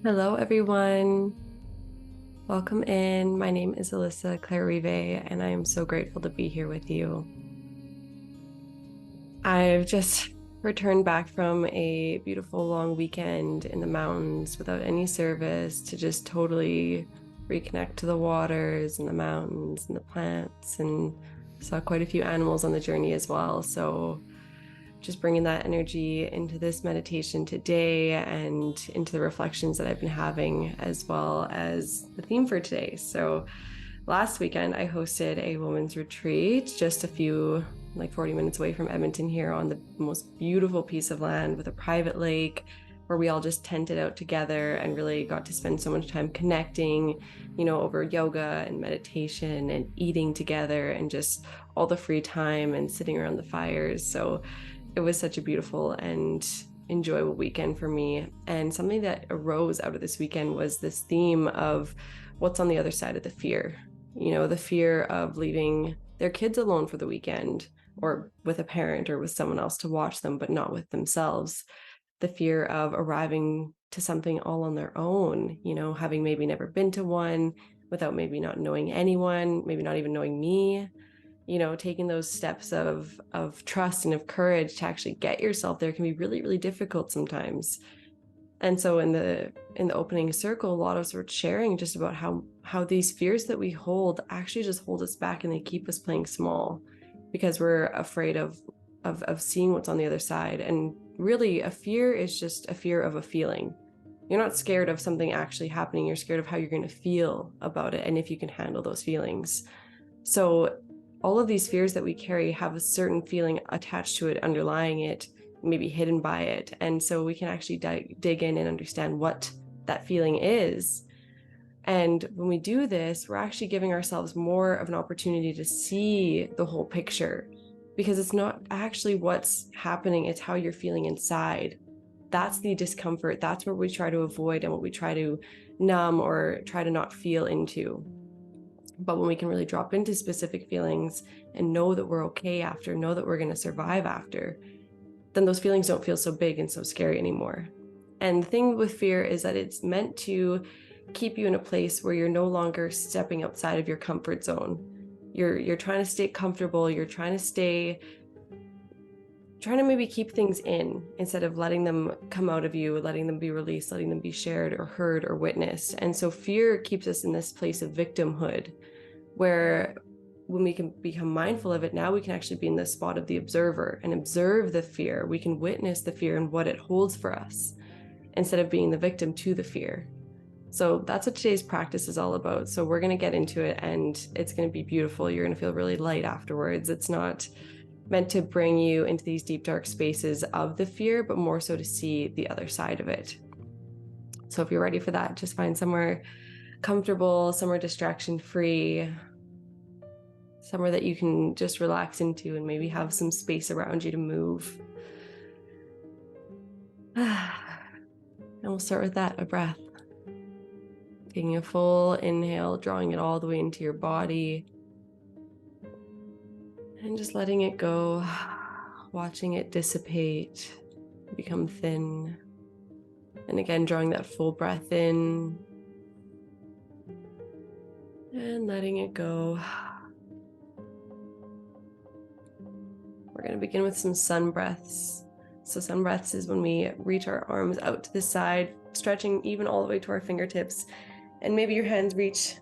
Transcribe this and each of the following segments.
Hello, everyone. Welcome in. My name is Alyssa Clarive, and I am so grateful to be here with you. I've just returned back from a beautiful long weekend in the mountains without any service to just totally reconnect to the waters and the mountains and the plants, and saw quite a few animals on the journey as well. So just bringing that energy into this meditation today and into the reflections that I've been having, as well as the theme for today. So last weekend, I hosted a women's retreat just a few, like 40 minutes away from Edmonton here, on the most beautiful piece of land with a private lake, where we all just tented out together and really got to spend so much time connecting, over yoga and meditation and eating together and just all the free time and sitting around the fires. So it was such a beautiful and enjoyable weekend for me. And something that arose out of this weekend was this theme of what's on the other side of the fear. The fear of leaving their kids alone for the weekend, or with a parent or with someone else to watch them, but not with themselves. The fear of arriving to something all on their own, having maybe never been to one, without maybe not knowing anyone, maybe not even knowing me, taking those steps of trust and of courage to actually get yourself there can be really, really difficult sometimes. And so in the opening circle, a lot of us were sharing just about how these fears that we hold actually just hold us back, and they keep us playing small because we're afraid of seeing what's on the other side. And really, a fear is just a fear of a feeling. You're not scared of something actually happening. You're scared of how you're going to feel about it and if you can handle those feelings. So all of these fears that we carry have a certain feeling attached to it, underlying it, maybe hidden by it. And so we can actually dig in and understand what that feeling is. And when we do this, we're actually giving ourselves more of an opportunity to see the whole picture, because it's not actually what's happening, it's how you're feeling inside. That's the discomfort. That's what we try to avoid and what we try to numb or try to not feel into. But when we can really drop into specific feelings and know that we're okay after, know that we're going to survive after, then those feelings don't feel so big and so scary anymore. And the thing with fear is that it's meant to keep you in a place where you're no longer stepping outside of your comfort zone. You're trying to stay comfortable. You're trying to maybe keep things in instead of letting them come out of you, letting them be released, letting them be shared or heard or witnessed. And so fear keeps us in this place of victimhood, where when we can become mindful of it, now we can actually be in the spot of the observer and observe the fear. We can witness the fear and what it holds for us instead of being the victim to the fear. So that's what today's practice is all about. So we're going to get into it, and it's going to be beautiful. You're going to feel really light afterwards. It's not meant to bring you into these deep, dark spaces of the fear, but more so to see the other side of it. So if you're ready for that, just find somewhere comfortable, somewhere distraction free, somewhere that you can just relax into and maybe have some space around you to move. And we'll start with that, a breath. Taking a full inhale, drawing it all the way into your body, and just letting it go, watching it dissipate, become thin. And again, drawing that full breath in and letting it go. We're going to begin with some sun breaths. So sun breaths is when we reach our arms out to the side, stretching even all the way to our fingertips. And maybe your hands reach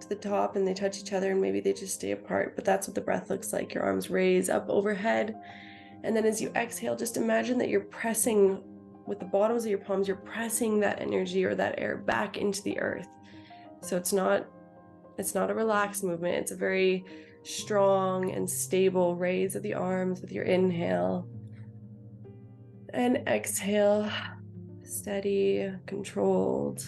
to the top and they touch each other, and maybe they just stay apart. But that's what the breath looks like. Your arms raise up overhead. And then as you exhale, just imagine that you're pressing with the bottoms of your palms, you're pressing that energy or that air back into the earth. So it's not a relaxed movement. It's a very strong and stable raise of the arms with your inhale. And exhale, steady, controlled.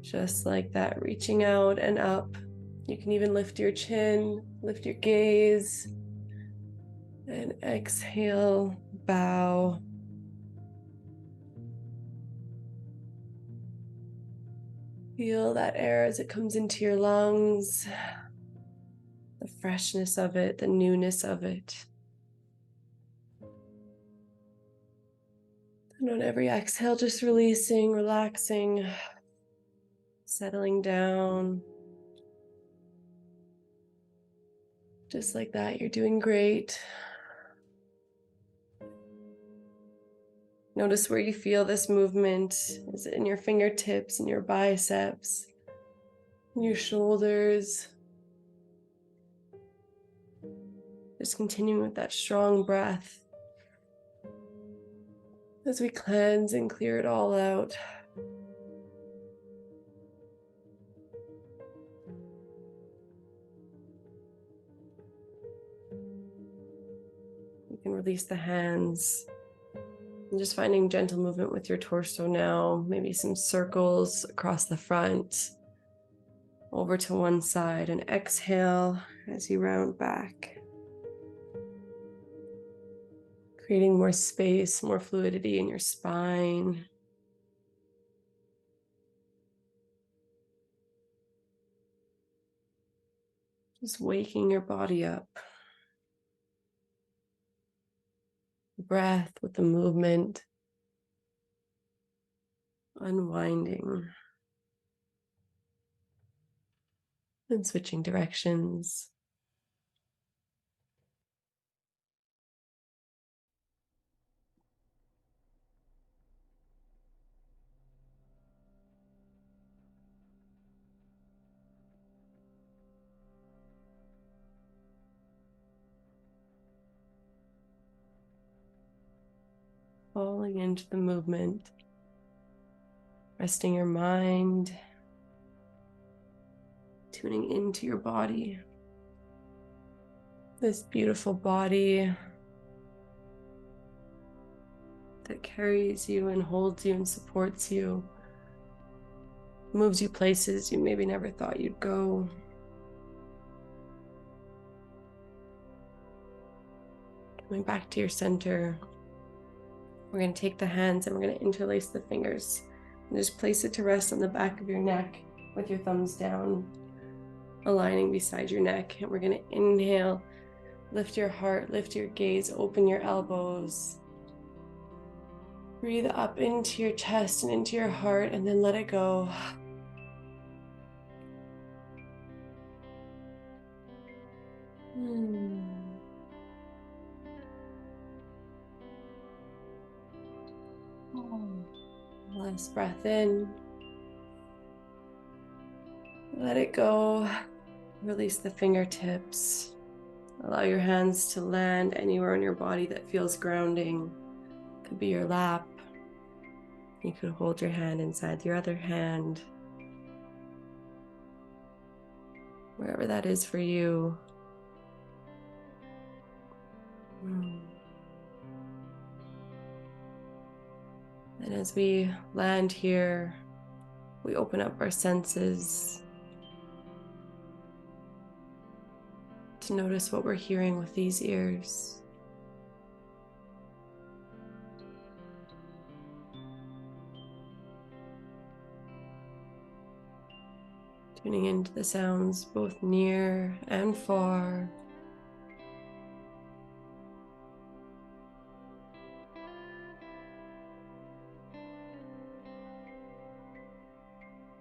Just like that, reaching out and up. You can even lift your chin, lift your gaze, and exhale, bow. Feel that air as it comes into your lungs, the freshness of it, the newness of it. And on every exhale, just releasing, relaxing, settling down. Just like that, you're doing great. Notice where you feel this movement. Is it in your fingertips, in your biceps, in your shoulders? Just continuing with that strong breath as we cleanse and clear it all out. You can release the hands. And just finding gentle movement with your torso now. Maybe some circles across the front, over to one side, and exhale as you round back. Creating more space, more fluidity in your spine. Just waking your body up. Breath with the movement. Unwinding. And switching directions. Falling into the movement. Resting your mind. Tuning into your body. This beautiful body that carries you and holds you and supports you. Moves you places you maybe never thought you'd go. Coming back to your center. We're going to take the hands and we're going to interlace the fingers. And just place it to rest on the back of your neck with your thumbs down, aligning beside your neck. And we're going to inhale, lift your heart, lift your gaze, open your elbows. Breathe up into your chest and into your heart, and then let it go. Last breath in. Let it go. Release the fingertips. Allow your hands to land anywhere on your body that feels grounding. Could be your lap. You could hold your hand inside your other hand. Wherever that is for you. And as we land here, we open up our senses to notice what we're hearing with these ears. Tuning into the sounds both near and far.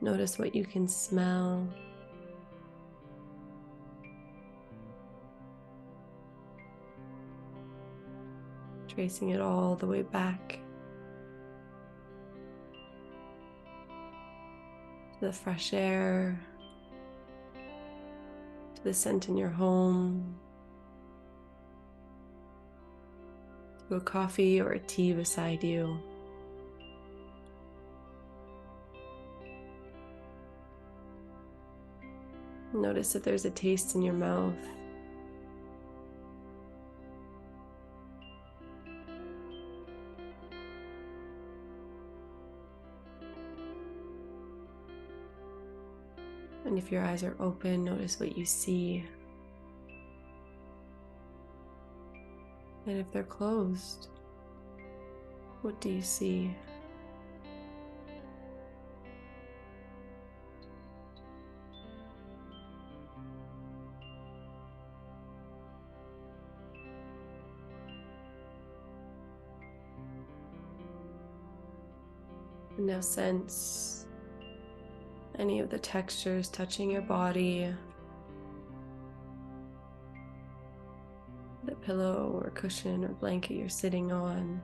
Notice what you can smell. Tracing it all the way back to the fresh air, to the scent in your home, to a coffee or a tea beside you. Notice if there's a taste in your mouth. And if your eyes are open, notice what you see. And if they're closed, what do you see? And now sense any of the textures touching your body, the pillow or cushion or blanket you're sitting on.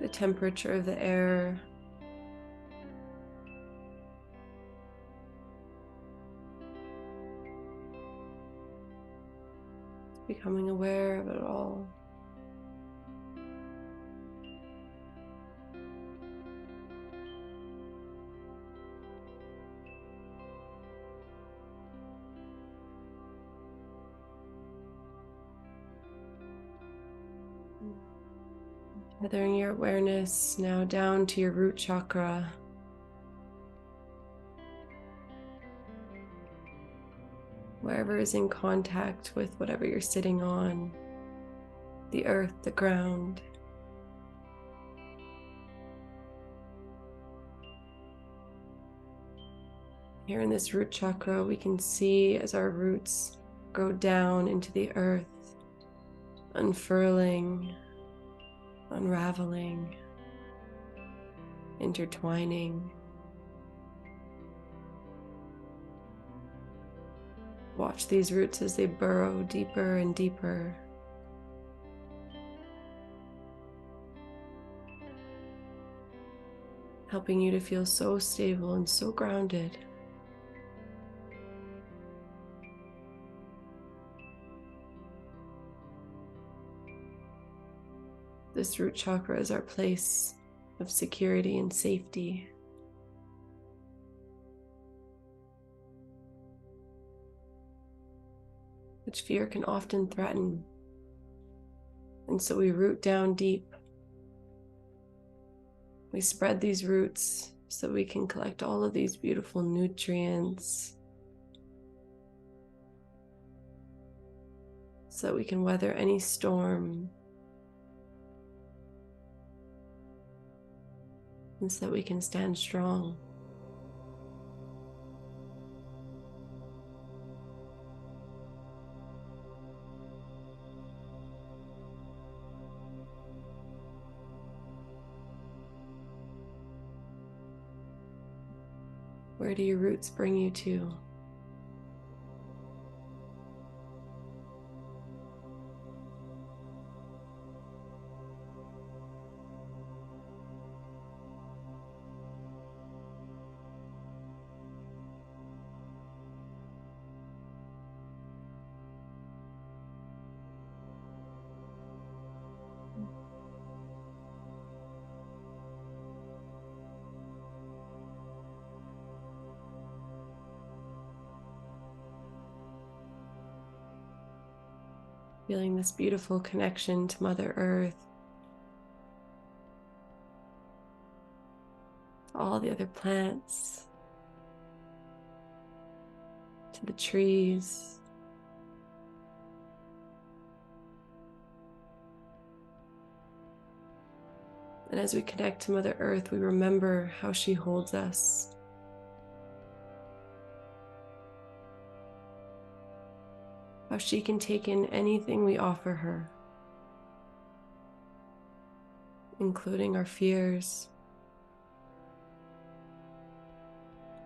The temperature of the air. Becoming aware of it all. Gathering your awareness now down to your root chakra. Wherever is in contact with whatever you're sitting on, the earth, the ground. Here in this root chakra, we can see as our roots go down into the earth, unfurling, unraveling, intertwining. Watch these roots as they burrow deeper and deeper. Helping you to feel so stable and so grounded. This root chakra is our place of security and safety. Which fear can often threaten. And so we root down deep. We spread these roots so we can collect all of these beautiful nutrients, so we can weather any storm, and so that we can stand strong. Where do your roots bring you to? Feeling this beautiful connection to Mother Earth, to all the other plants, to the trees. And as we connect to Mother Earth, we remember how she holds us. How she can take in anything we offer her, including our fears.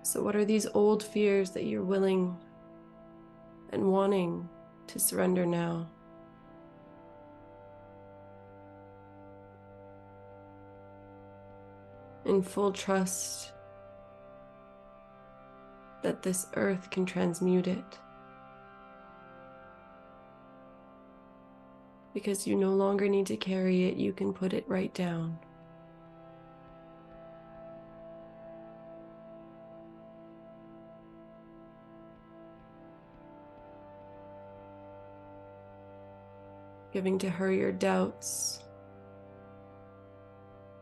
So what are these old fears that you're willing and wanting to surrender now? In full trust that this earth can transmute it. Because you no longer need to carry it, you can put it right down. Giving to her your doubts,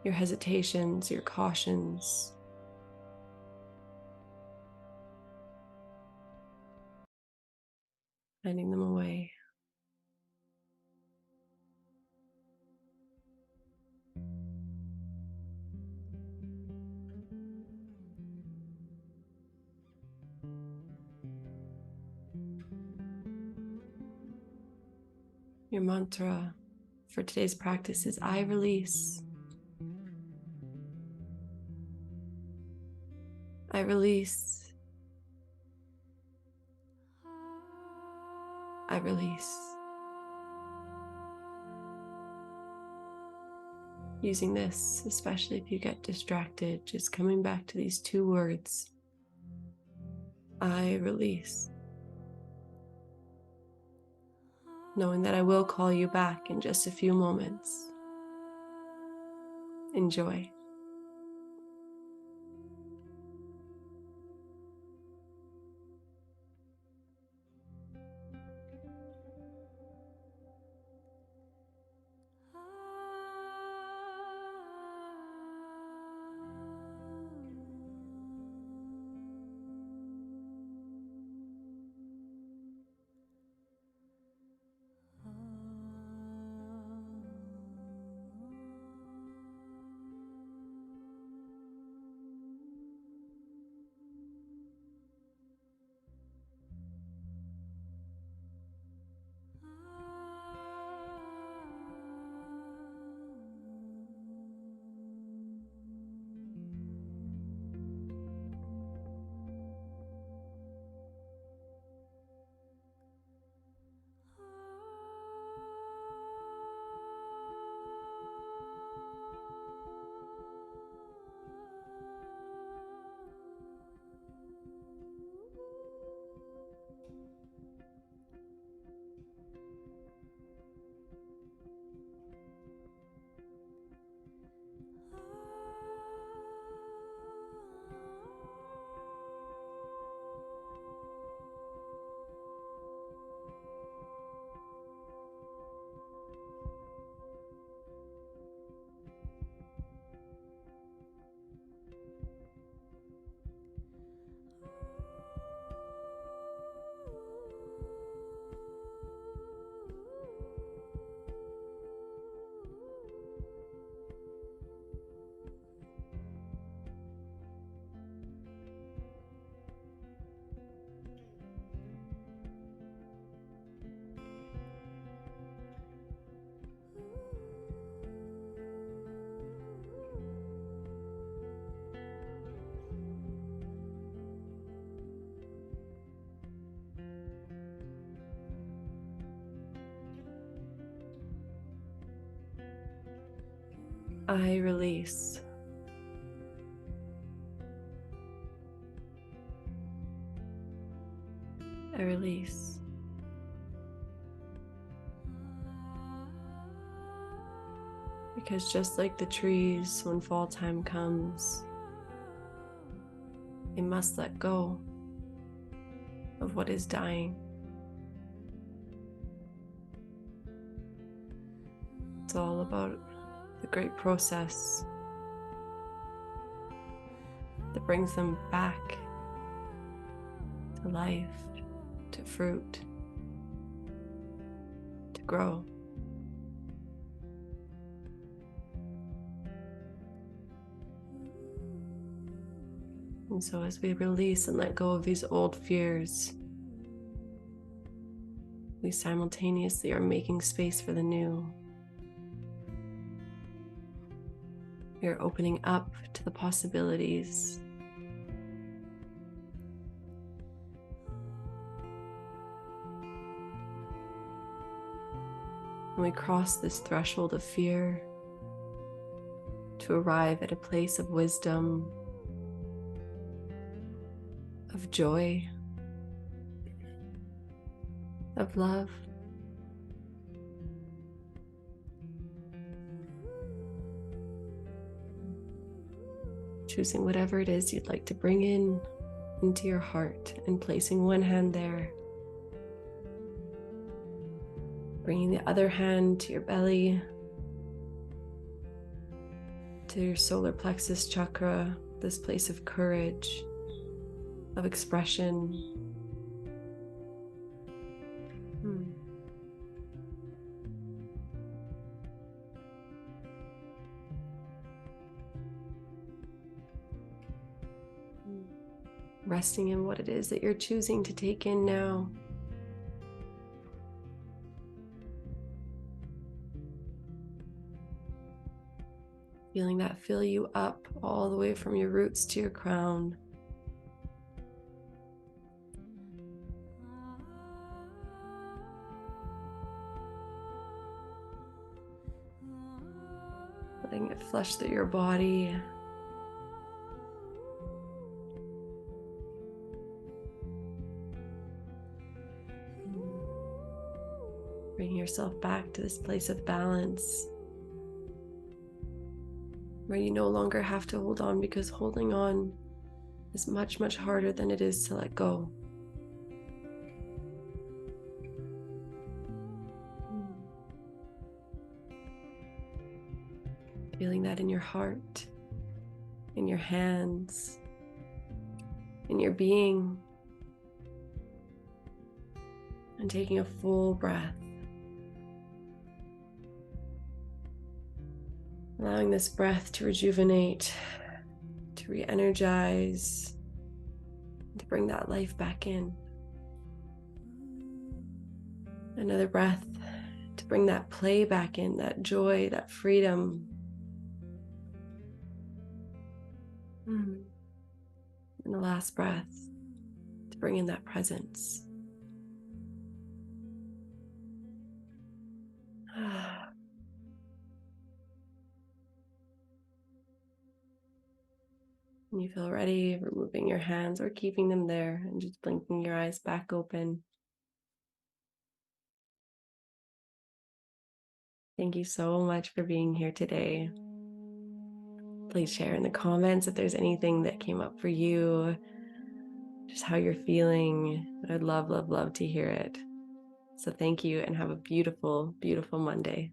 your hesitations, your cautions. Handing them away. Your mantra, for today's practice is I release. I release. I release. Using this, especially if you get distracted, just coming back to these two words. I release. Knowing that I will call you back in just a few moments. Enjoy. I release. I release. Because just like the trees, when fall time comes, they must let go of what is dying. It's all about the great process that brings them back to life, to fruit, to grow. And so as we release and let go of these old fears, we simultaneously are making space for the new. We are opening up to the possibilities. And we cross this threshold of fear to arrive at a place of wisdom, of joy, of love. Choosing whatever it is you'd like to bring into your heart and placing one hand there. Bringing the other hand to your belly, to your solar plexus chakra, this place of courage, of expression. Resting in what it is that you're choosing to take in now. Feeling that fill you up all the way from your roots to your crown. Letting it flush through your body. Bring yourself back to this place of balance, where you no longer have to hold on, because holding on is much, much harder than it is to let go. Feeling that in your heart, in your hands, in your being. And taking a full breath. Allowing this breath to rejuvenate, to re-energize, to bring that life back in. Another breath to bring that play back in, that joy, that freedom. And the last breath to bring in that presence. When you feel ready, removing your hands or keeping them there and just blinking your eyes back open. Thank you so much for being here today. Please share in the comments if there's anything that came up for you, just how you're feeling. I'd love, love, love to hear it. So thank you and have a beautiful, beautiful Monday.